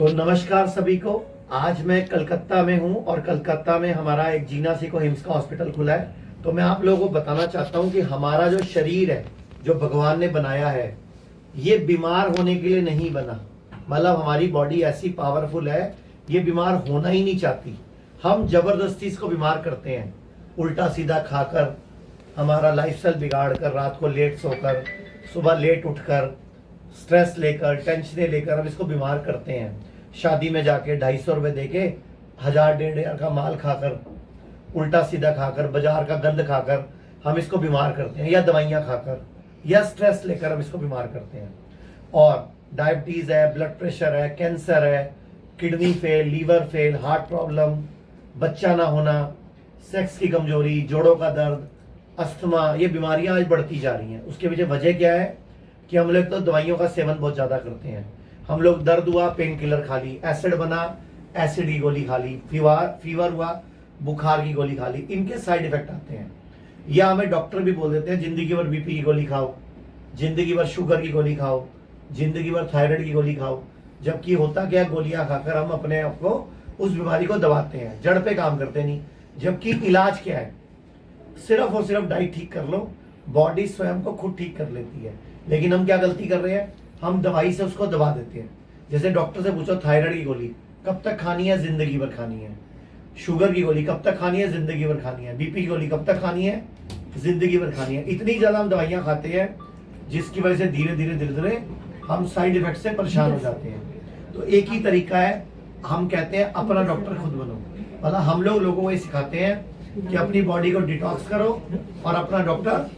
तो नमस्कार सभी को। आज मैं कलकत्ता में हूं और कलकत्ता में हमारा एक जीना सिको हिम्स का हॉस्पिटल खुला है। तो मैं आप लोगों को बताना चाहता हूं कि हमारा जो शरीर है, जो भगवान ने बनाया है, ये बीमार होने के लिए नहीं बना। मतलब हमारी बॉडी ऐसी पावरफुल है, ये बीमार होना ही नहीं चाहती। हम जबरदस्ती इसको बीमार करते हैं, उल्टा सीधा खाकर, हमारा लाइफस्टाइल बिगाड़ कर, रात को लेट सोकर, सुबह लेट उठकर, स्ट्रेस लेकर, टेंशन लेकर हम इसको बीमार करते हैं। शादी में जाके 250 रुपये दे के 1000-1500 का माल खाकर, उल्टा सीधा खाकर, बाजार का गंद खाकर हम इसको बीमार करते हैं, या दवाइयाँ खाकर, या स्ट्रेस लेकर हम इसको बीमार करते हैं। और डायबिटीज़ है, ब्लड प्रेशर है, कैंसर है, kidney fail, liver fail, heart problem, बच्चा ना होना, सेक्स की कमजोरी, जोड़ों का दर्द, अस्थमा, ये बीमारियां आज बढ़ती जा रही हैं। उसके पीछे वजह क्या है कि हम लोग तो दवाइयों का सेवन बहुत ज़्यादा करते हैं। हम लोग दर्द हुआ पेन किलर खा ली, एसिड बना एसिड की गोली खा ली, फीवर हुआ बुखार की गोली खा ली। इनके साइड इफेक्ट आते हैं। या हमें डॉक्टर भी बोल देते हैं जिंदगी भर बीपी की गोली खाओ, जिंदगी भर शुगर की गोली खाओ, जिंदगी भर थायराइड की गोली खाओ। जबकि होता क्या, गोलियां खाकर हम अपने आप को उस बीमारी को दबाते हैं, जड़ पे काम करते नहीं। जबकि इलाज क्या है, सिर्फ और सिर्फ डाइट ठीक कर लो, बॉडी स्वयं को खुद ठीक कर लेती है। लेकिन हम क्या गलती कर रहे हैं, हम दवाई से उसको दबा देते हैं। जैसे डॉक्टर से पूछो थायराइड की गोली कब तक खानी है, जिंदगी भर खानी है। शुगर की गोली कब तक खानी है, जिंदगी भर खानी है। बीपी की गोली कब तक खानी है, जिंदगी भर खानी है। इतनी ज्यादा हम दवाइयां खाते हैं जिसकी वजह से धीरे धीरे हम साइड इफेक्ट से परेशान हो जाते हैं। तो एक ही तरीका है, हम कहते हैं अपना डॉक्टर खुद बनो। मतलब हम लोगों को ये सिखाते हैं कि अपनी बॉडी को डिटॉक्स करो और अपना डॉक्टर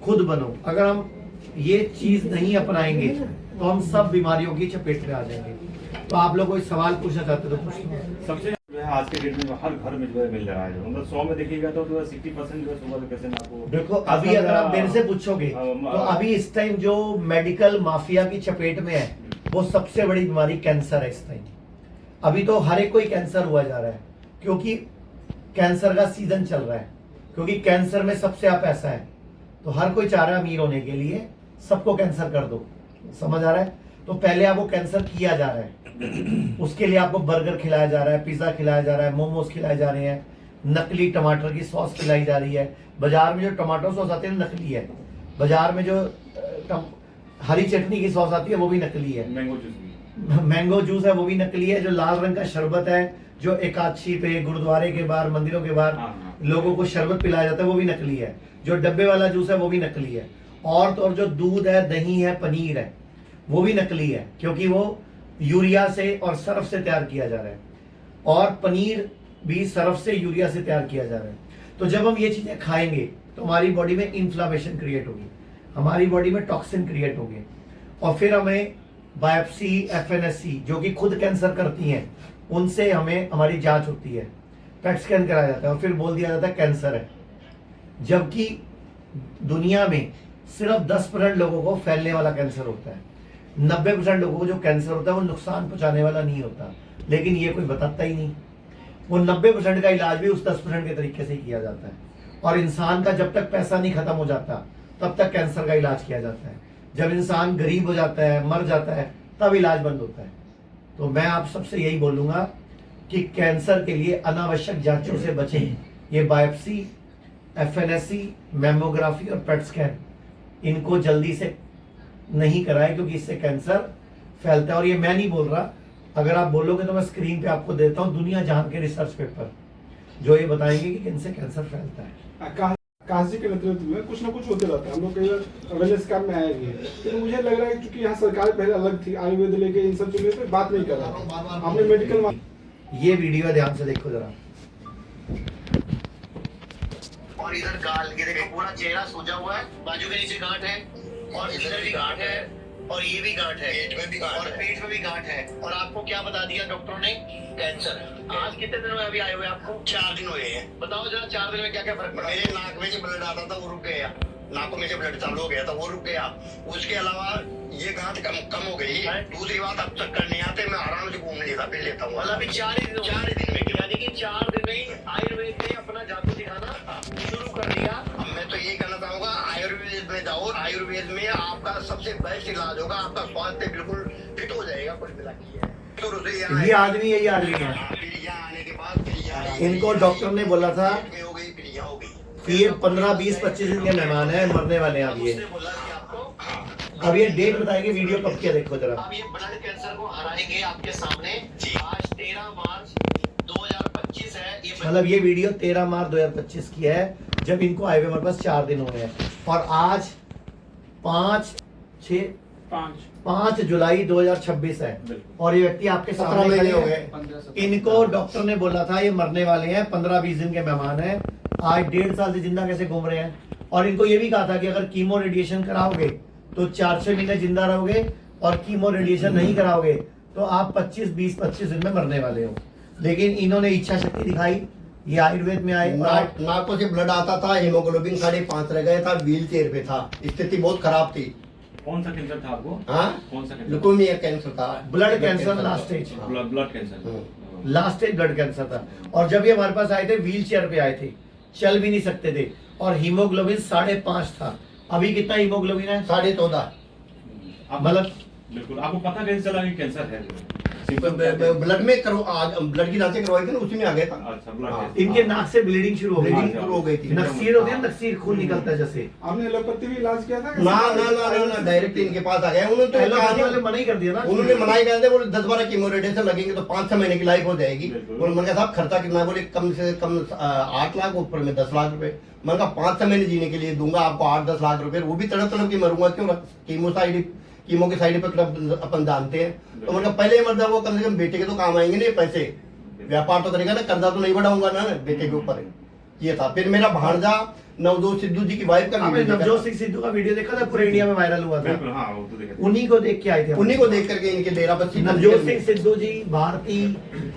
खुद बनो। अगर हम ये चीज नहीं अपनाएंगे तो हम सब बीमारियों की चपेट में आ जाएंगे। तो आप लोग कोई सवाल पूछना चाहते तो पूछ लो। सबसे जो है आज के डेट में हर घर में जो है मिल रहा है, मतलब 100 में देखिएगा तो 60% जो है शुगर के पेशेंट आपको। देखो अभी अगर आप मेरे से पूछोगे तो अभी इस टाइम जो मेडिकल माफिया की चपेट में है वो सबसे बड़ी बीमारी कैंसर है इस टाइम। अभी तो हर एक कोई कैंसर हुआ जा रहा है क्योंकि कैंसर का सीजन चल रहा है, क्योंकि कैंसर में सबसे आप पैसा है। तो हर कोई चाह रहा है अमीर होने के लिए, सबको कैंसर कर दो। समझ आ रहा है? तो पहले आपको कैंसर किया जा रहा है, उसके लिए आपको बर्गर खिलाया जा रहा है, पिज्जा खिलाया जा रहा है, मोमोज खिलाए जा रहे हैं, नकली टमाटर की सॉस खिलाई जा रही है। बाजार में जो टमाटो सॉस आती है नकली है, बाजार में जो हरी चटनी की सॉस आती है वो भी नकली है, मैंगो जूस है वो भी नकली है, जो लाल रंग का शरबत है जो एकादशी पे, गुरुद्वारे के बाहर, मंदिरों के बाहर लोगों को शरबत पिलाया जाता है वो भी नकली है, जो डब्बे वाला जूस है वो भी नकली है, और तो और जो दूध है, दही है, पनीर है वो भी नकली है, क्योंकि वो यूरिया से और सरफ से तैयार किया जा रहा है, और पनीर भी सरफ से, यूरिया से तैयार किया जा रहा है। तो जब हम ये चीजें खाएंगे तो हमारी बॉडी में इन्फ्लामेशन क्रिएट होगी, हमारी बॉडी में टॉक्सिन क्रिएट होंगे, और फिर हमें बायोप्सी, एफएनएससी जो कि खुद कैंसर करती हैं, उनसे हमें हमारी जांच होती है, पेट स्कैन कराया जाता है और फिर बोल दिया जाता है कैंसर है। जबकि दुनिया में सिर्फ 10% लोगों को फैलने वाला कैंसर होता है, 90% लोगों को जो कैंसर होता है वो नुकसान पहुंचाने वाला नहीं होता, लेकिन ये कोई बताता ही नहीं। वो 90% का इलाज भी उस 10% के तरीके से ही किया जाता है, और इंसान का जब तक पैसा नहीं खत्म हो जाता तब तक कैंसर का इलाज किया जाता है। जब इंसान गरीब हो जाता है, मर जाता है, तब इलाज बंद होता है। तो मैं आप सबसे यही बोलूंगा कि कैंसर के लिए अनावश्यक जांचों से बचें। ये बायोप्सी, एफएनएससी, मैमोग्राफी और पेट स्कैन, इनको जल्दी से नहीं कराएं क्योंकि इससे कैंसर फैलता है। और ये मैं नहीं बोल रहा, अगर आप बोलोगे तो मैं स्क्रीन पे आपको देता हूँ दुनिया जहान के रिसर्च पेपर जो ये बताएंगे कि इनसे कैंसर फैलता है। काजी के नेतृत्व में कुछ ना कुछ होते रहता है, हम लोग कई बार अवेयरनेस कैंप में आए हैं, तो मुझे लग रहा है कि चूंकि यहाँ सरकार पहले अलग थी, आयुर्वेद लेके इन सब चीजों पे बात नहीं कर रहा था, हमने मेडिकल। ये वीडियो ध्यान से देखो जरा। और इधर गाल ये देखो पूरा चेहरा सूजा हुआ है, बाजू के नीचे गांठ है, और इधर भी गांठ है, और ये भी गांठ है, पेट में भी गांठ, और पेट में भी गांठ है। और आपको क्या बता दिया डॉक्टरों ने, कैंसर। आज कितने दिन में अभी आए हुए आपको? 4 दिन हुए हैं। बताओ जरा 4 दिन में क्या क्या फर्क पड़ा? मेरे नाक में जो ब्लड आता था वो रुक गया, नाकों में से ब्लड चालू हो गया था वो रुक गया। उसके अलावा ये गांठ कम हो गई। दूसरी बात, अब चक्कर नहीं आते, मैं आराम से घूम लेता फिर लेता हूँ। मतलब अभी 4 दिन में, यानी कि 4 दिन में ही आयुर्वेद ने अपना जादू दिखाना शुरू कर दिया। अब मैं तो ये कहना चाहूंगा, आयुर्वेद में जाओ और आयुर्वेद में आपका सबसे बेस्ट इलाज होगा, आपका स्वास्थ्य बिल्कुल फिट हो जाएगा। कुल मिला के ये आदमी यही आदमी है, फिर यहाँ आने के बाद फिर यहाँ इनको डॉक्टर ने बोला था पेट में हो गई, फिर यहाँ हो गई। कि ये 15, 20, 25 दिन के मेहमान है, मरने वाले हैं अब ये। उसने बोला कि आपको अब ये डेट बताएंगे, वीडियो कब की है देखो जरा। अब ये ब्लड कैंसर को हराएंगे आपके सामने। आज 13 मार्च 2025 है। ये मतलब ये वीडियो 13 मार्च 2025 की है, जब इनको आए हुए हमारे पास 4 दिन हुए हैं। और आज 5 जुलाई 2026 है, और ये व्यक्ति आपके सामने खड़े हो गए। इनको डॉक्टर ने बोला था ये मरने वाले हैं, 15-20 दिन के मेहमान हैं, आज 1.5 साल से जिंदा कैसे घूम रहे हैं। और इनको ये भी कहा था कि अगर कीमो रेडिएशन कराओगे तो 4-6 महीने जिंदा रहोगे, और कीमो रेडिएशन नहीं कराओगे तो आप 25 दिन में मरने वाले हो। लेकिन इन्होंने इच्छा शक्ति दिखाई, ये आयुर्वेद में आए। नाकों से ब्लड आता था, हीमोग्लोबिन 5.5 रह गया था, व्हील चेयर पे था, स्थिति बहुत खराब थी। कौन सा कैंसर था आपको? हाँ, कौन सा कैंसर? लुकोमिया कैंसर था, blood cancer last stage, blood cancer. Last stage blood cancer था। और जब ये हमारे पास आए थे व्हील चेयर पे आए थे, चल भी नहीं सकते थे, और हीमोग्लोबिन 5.5 था। अभी कितना हीमोग्लोबिन है? 14.5। मतलब बिल्कुल, आपको पता कैसे चला कि कैंसर है? ब्लड में करो, आज ब्लड की जांचें करवाई थी ना, उसी में आ गया था। अच्छा, ब्लड इनके नाक से ब्लीडिंग शुरू हो गई ब्लीडिंग थी, शुरू हो गई थी। नक्सीर होती है, नक्सीर खून निकलता है जैसे। आपने एलोपैथी भी इलाज किया था? ना ना ना ना ना, डायरेक्ट इनके पास आ गया। उन्होंने तो एलोपैथी वाले कहा, मना ही कर दिया ना। उन्होंने मनाई कर दिया, बोले 10-12 कीमो रेडिएशन लगेंगे तो 5-6 महीने की लाइफ हो जाएगी। बोले मैंने कहा साहब खर्चा कितना? बोले कम से कम 8 लाख, ऊपर में 10 लाख रुपए। मैंने कहा 5-6 महीने जीने के लिए दूंगा आपको 8-10 लाख रुपए, वो भी तड़प तड़प के मरूंगा। क्यों? कीमो के साइड इफेक्ट अपन जानते हैं। तो मैंने कहा पहले ही मर जाओ, कम से कम बेटे के तो काम आएंगे नहीं पैसे, व्यापार तो करेगा ना, कर्जा तो नहीं बढ़ाऊंगा ना बेटे के ऊपर। ये था। फिर मेरा भांजा नवजोत सिद्धू जी की वाइफ का आपने वीडियो नवजोत सिंह सिद्धू का वीडियो देखा था, पूरे इंडिया में वायरल हुआ था। बिल्कुल, हाँ, वो तो देखा। उन्हीं को देख के आए थे हम। उन्हीं को देख करके इनके डेरा बस्ती नवजोत सिंह सिद्धू जी, भारती,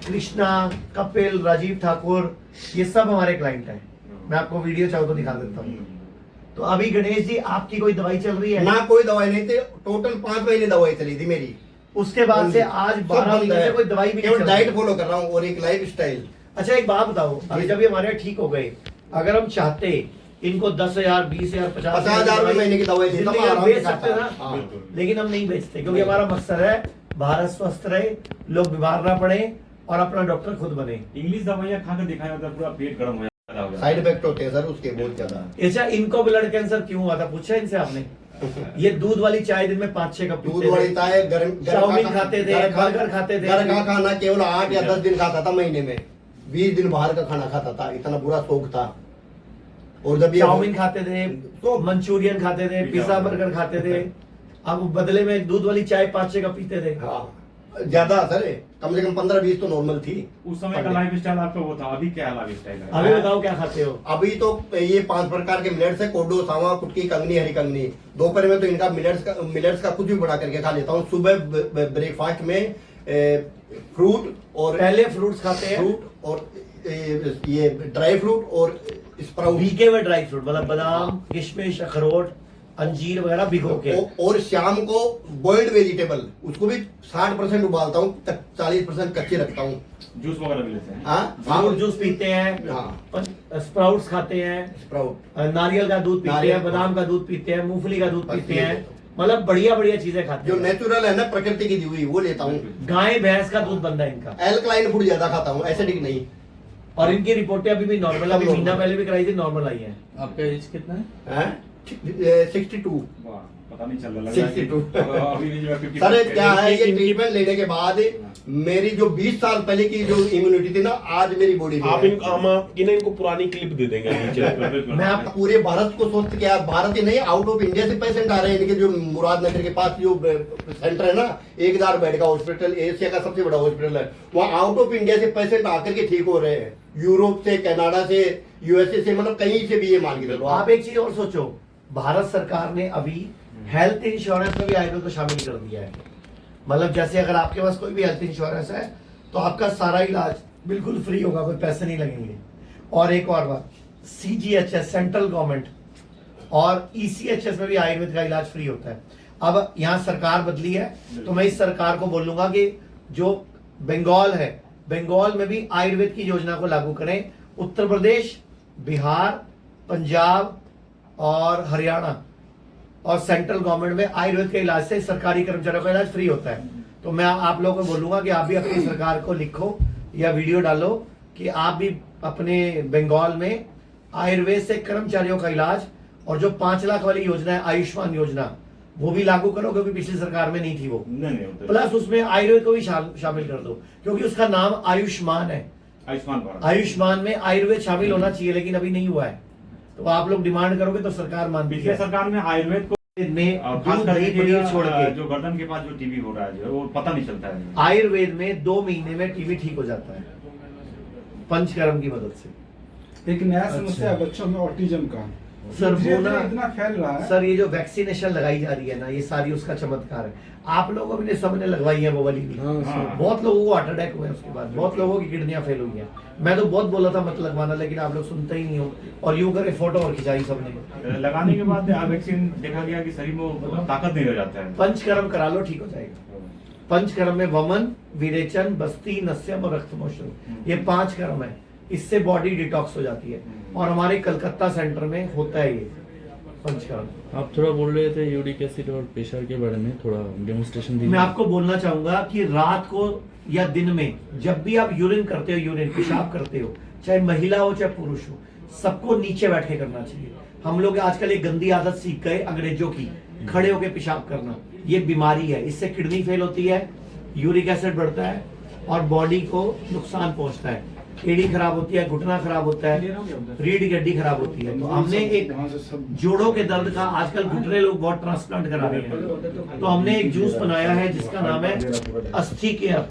कृष्णा, कपिल, राजीव ठाकुर, ये सब हमारे क्लाइंट हैं। मैं आपको वीडियो चाहो तो दिखा देता हूँ। तो अभी गणेश जी आपकी कोई दवाई चल रही है? ना, कोई दवाई नहीं थी। टोटल 5 महीने दवाई चली थी मेरी। उसके बाद से आज 12 महीने से कोई दवाई भी नहीं केवल चल डाइट रही। फॉलो कर रहा हूँ और एक लाइफ स्टाइल। अच्छा एक बात बताओ, अभी जब ये हमारे ठीक हो गए, अगर हम चाहते इनको 10,000, 20,000, 50,000 में महीने की दवाई लेता जिंदगी हूँ, हम आराम बेच से सकते हैं खाता। ना, हाँ। लेकिन हम नहीं बेचते, क्योंकि हमारा मकसद है भारत स्वस्थ रहे, लोग बीमार ना पड़े और अपना डॉक्टर खुद बने। इंग्लिश दवाइयाँ खाकर दिखाया जाता है, पूरा पेट गर्म हो जाता है। साइड इफेक्ट होते हैं सर उसके बहुत ज्यादा। अच्छा, इनको ब्लड कैंसर क्यों हुआ था, पूछा इनसे आपने? ये दूध वाली चाय दिन में 5-6 कप दूध पीते वाली थे, चाय, गर्म चाउमीन खाते थे, बर्गर खाते थे। घर का खाना केवल 8 या 10 दिन खाता था महीने में, 20 दिन बाहर का खाना खाता था। इतना बुरा शौक था। और जब ये चाउमीन खाते थे, मंचूरियन खाते थे, पिज्जा बर्गर खाते थे, अब बदले में दूध वाली चाय 5-6 कप पीते थे। हाँ, ज्यादा सर, कम से कम 15-20 तो नॉर्मल थी उस समय का लाइफ स्टाइल आपका वो था। अभी क्या लाइफ स्टाइल है? अभी बताओ क्या खाते हो? अभी तो ये 5 प्रकार के मिलेट्स है, कोडो, सावा, कुटकी, कंगनी, हरी कंगनी। दोपहर में तो इनका मिलेट्स का कुछ भी बना करके खा लेता हूँ। सुबह ब्रेकफास्ट में फ्रूट और पहले फ्रूट्स खाते हैं, फ्रूट और ये ड्राई फ्रूट और स्प्राउट, भीगे हुए ड्राई फ्रूट, मतलब बादाम, किशमिश, अखरोट, अंजीर वगैरह भिगो के। और शाम को बॉइल्ड वेजिटेबल, उसको भी 60% उबालता हूँ, 40% कच्चे रखता हूँ। जूस वगैरह भी लेते हैं? हाँ, फ्रूट जूस पीते हैं, हाँ, स्प्राउट्स खाते हैं, स्प्राउट, नारियल का दूध पीते हैं, बादाम का दूध पीते हैं, मूंगफली का दूध पीते हैं, मतलब बढ़िया बढ़िया चीजें खाते जो हैं। नेचुरल है ना, प्रकृति की दी हुई, वो लेता हूँ। गाय भैंस का दूध बनता है इनका। एल्कलाइन फूड ज्यादा खाता हूँ, एसिडिक नहीं। और इनकी रिपोर्टें अभी भी नॉर्मल, अभी सब महीना normal। पहले भी कराई थी, नॉर्मल आई है। आपका एज कितना है? हैं? 62। वाह, पता नहीं चल रहा, लग 62। रहा है अभी भी जो है 50 सर क्या है, ये ट्रीटमेंट लेने के बाद मेरी जो 20 साल पहले की जो इम्यूनिटी थी ना, आज मेरी बॉडी में आप है। हम आपकी ना इनको पुरानी क्लिप दे देंगे नीचे। मैं आप पूरे भारत को स्वस्थ किया। भारत ही नहीं, आउट ऑफ इंडिया से पेशेंट आ रहे हैं। इनके जो मुरादनगर के पास जो सेंटर है ना, 1000 बेड का हॉस्पिटल, एशिया का सबसे बड़ा हॉस्पिटल है, वहाँ आउट ऑफ इंडिया से पेशेंट आकर के ठीक हो रहे हैं। यूरोप से, कनाडा से, यूएसए से, मतलब कहीं से भी ये मान के चलो। आप एक चीज और सोचो, भारत सरकार ने अभी हेल्थ इंश्योरेंस में भी आयुर्वेद को शामिल कर दिया है। मतलब जैसे अगर आपके पास कोई भी हेल्थ इंश्योरेंस है तो आपका सारा इलाज बिल्कुल फ्री होगा, कोई पैसे नहीं लगेंगे। और एक और बात, CGHS सेंट्रल गवर्नमेंट और ECHS में भी आयुर्वेद का इलाज फ्री होता है। अब यहाँ सरकार बदली है, तो मैं इस सरकार को बोलूंगा कि जो बंगाल है, बंगाल में भी आयुर्वेद की योजना को लागू करें। उत्तर प्रदेश, बिहार, पंजाब और हरियाणा, और सेंट्रल गवर्नमेंट में आयुर्वेद के इलाज से सरकारी कर्मचारियों का इलाज फ्री होता है। तो मैं आप लोगों को बोलूंगा कि आप भी अपनी सरकार को लिखो या वीडियो डालो कि आप भी अपने बंगाल में आयुर्वेद से कर्मचारियों का इलाज और जो 5 लाख वाली योजना है आयुष्मान योजना वो भी लागू करो, क्योंकि पिछली सरकार में नहीं थी वो। नहीं होता। प्लस उसमें आयुर्वेद को भी शामिल कर दो, क्योंकि उसका नाम आयुष्मान है। आयुष्मान भारत। आयुष्मान में आयुर्वेद शामिल होना चाहिए, लेकिन अभी नहीं हुआ है। तो आप लोग डिमांड करोगे तो सरकार मानती पिछले है। सरकार में आयुर्वेद को में खास दूध करके दही पनीर छोड़ के जो गर्दन के पास जो टीबी हो रहा है वो पता नहीं चलता है। आयुर्वेद में 2 महीने में टीबी ठीक हो जाता है पंचकर्म की मदद से। एक नया समस्या है बच्चों में ऑटिज्म का। सर धीरे वो धीरे ना इतना फैल रहा है। सर ये जो वैक्सीनेशन लगाई जा रही है ना, ये सारी उसका चमत्कार है। आप लोगों ने सबने लगवाई है वो वाली भी। हाँ। बहुत लोगों को हार्ट अटैक हुए उसके बाद, बहुत लोगों की किडनियां फेल हुई हैं। मैं तो बहुत बोला था मत लगवाना, लेकिन आप लोग सुनते ही नहीं हो और यूं करे फोटो और खिंचाई सबने। लगाने के बाद वैक्सीन देखा गया कि शरीर में ताकत नहीं रह जाता है। पंचकर्म करा लो, ठीक हो जाएगा। पंचकर्म में वमन, विरेचन, बस्ती, नस्यम और रक्तमोचन, ये 5 कर्म है। इससे बॉडी डिटॉक्स हो जाती है और हमारे कलकत्ता सेंटर में होता है ये पंचकर्म। आप थोड़ा बोल रहे थे यूरिक एसिड और प्रेशर के बारे में, थोड़ा डेमोन्स्ट्रेशन दीजिए। मैं आपको बोलना चाहूंगा कि रात को या दिन में जब भी आप यूरिन करते हो, यूरिन पेशाब करते हो, चाहे महिला हो चाहे पुरुष हो, सबको नीचे बैठ के करना चाहिए। हम लोग आजकल एक गंदी आदत सीख गए अंग्रेजों की, खड़े होकर पेशाब करना। ये बीमारी है, इससे किडनी फेल होती है, यूरिक एसिड बढ़ता है और बॉडी को नुकसान पहुंचता है। एड़ी खराब होती है, घुटना खराब होता है, रीढ़ की हड्डी खराब होती है। तो हमने एक जोड़ों के दर्द का, आजकल घुटने लोग बहुत ट्रांसप्लांट करा रहे हैं, तो हमने एक जूस बनाया है जिसका नाम है अस्थि केयर।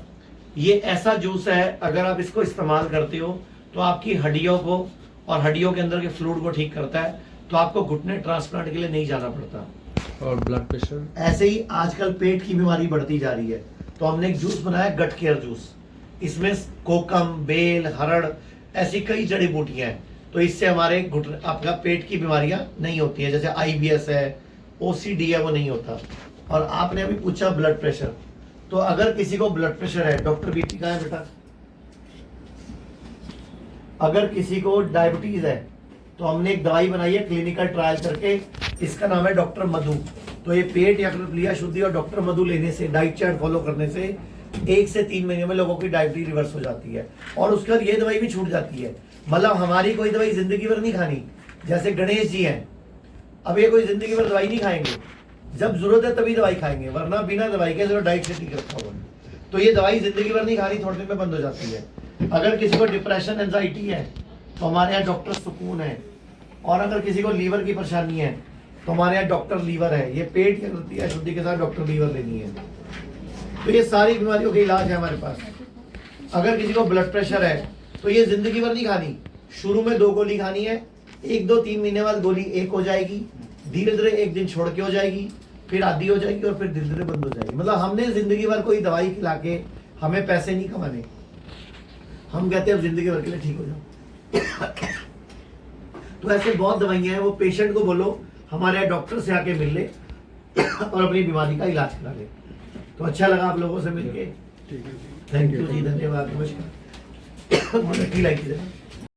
ये ऐसा जूस है, अगर आप इसको इस्तेमाल करते हो तो आपकी हड्डियों को और हड्डियों के अंदर के फ्लूइड को ठीक करता है, तो आपको घुटने ट्रांसप्लांट के लिए नहीं जाना पड़ता। और ब्लड प्रेशर? ऐसे ही आजकल पेट की बीमारी बढ़ती जा रही है, तो हमने एक जूस बनाया गट केयर जूस। इसमें कोकम, बेल, हरड़ ऐसी कई जड़ी बूटियां हैं, तो इससे हमारे घुटने, आपका पेट की बीमारियां नहीं होती है। जैसे IBS है, OCD है, वो नहीं होता। और आपने अभी पूछा ब्लड प्रेशर, तो अगर किसी को ब्लड प्रेशर है, डॉक्टर BP का है बेटा। अगर किसी को डायबिटीज है तो हमने एक दवाई बनाई है क्लिनिकल ट्रायल करके, इसका नाम है डॉक्टर मधु। तो ये पेट या क्रिया शुद्धि और डॉक्टर मधु लेने से, डाइट चार्ट फॉलो करने से 1 से 3 महीने में लोगों की डायबिटीज रिवर्स हो जाती है और उसके बाद ये दवाई भी छूट जाती है। मतलब हमारी कोई दवाई जिंदगी भर नहीं खानी। जैसे गणेश जी हैं, अब ये कोई जिंदगी भर दवाई नहीं खाएंगे, जब जरूरत है तभी दवाई खाएंगे, वरना बिना दवाई के जरूर डाइट से ठीक रखा हुआ है। तो ये दवाई जिंदगी भर नहीं खानी, थोड़े दिन में बंद हो जाती है। अगर किसी को डिप्रेशन, एंजाइटी है तो हमारे यहाँ डॉक्टर सुकून है। और अगर किसी को लीवर की परेशानी है तो हमारे यहाँ डॉक्टर लीवर है। ये पेट की शुद्धि के साथ डॉक्टर लीवर लेनी है। तो ये सारी बीमारियों के इलाज है हमारे पास। अगर किसी को ब्लड प्रेशर है तो ये जिंदगी भर नहीं खानी, शुरू में 2 गोली खानी है, 1, 2, 3 महीने बाद गोली 1 हो जाएगी, धीरे धीरे 1 दिन छोड़ के हो जाएगी, फिर आधी हो जाएगी और फिर धीरे धीरे बंद हो जाएगी। मतलब हमने जिंदगी भर कोई दवाई खिला के हमें पैसे नहीं कमाने, हम कहते हैं अब जिंदगी भर के लिए ठीक हो जाओ। तो ऐसे बहुत दवाइयां हैं, वो पेशेंट को बोलो हमारे यहाँ डॉक्टर से आके मिल ले और अपनी बीमारी का इलाज करा ले। तो अच्छा लगा आप लोगों से मिलके। थैंक यू जी, धन्यवाद, नमस्कार।